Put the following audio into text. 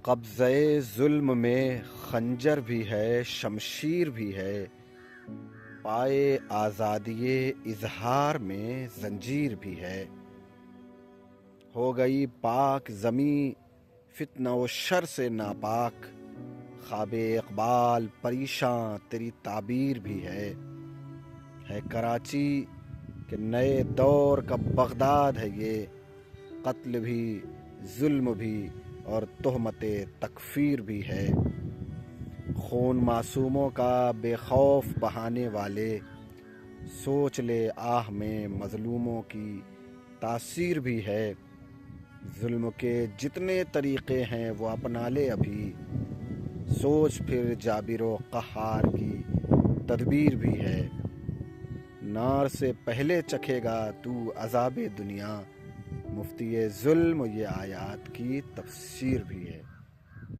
قبضۂ ظلم میں خنجر بھی ہے، شمشیر بھی ہے، پائے آزادی اظہار میں زنجیر بھی ہے۔ ہو گئی پاک زمیں فتنہ و شر سے ناپاک، خواب اقبال پریشاں تیری تعبیر بھی ہے۔ کراچی کے نئے دور کا بغداد ہے یہ، قتل بھی، ظلم بھی اور تہمت تکفیر بھی ہے۔ خون معصوموں کا بے خوف بہانے والے، سوچ لے آہ میں مظلوموں کی تاثیر بھی ہے۔ ظلم کے جتنے طریقے ہیں وہ اپنا لے ابھی، سوچ پھر جابر و قہار کی تدبیر بھی ہے۔ نار سے پہلے چکھے گا تو عذاب دنیا، مفتی ظلم یہ آیات کی تفسیر بھی ہے۔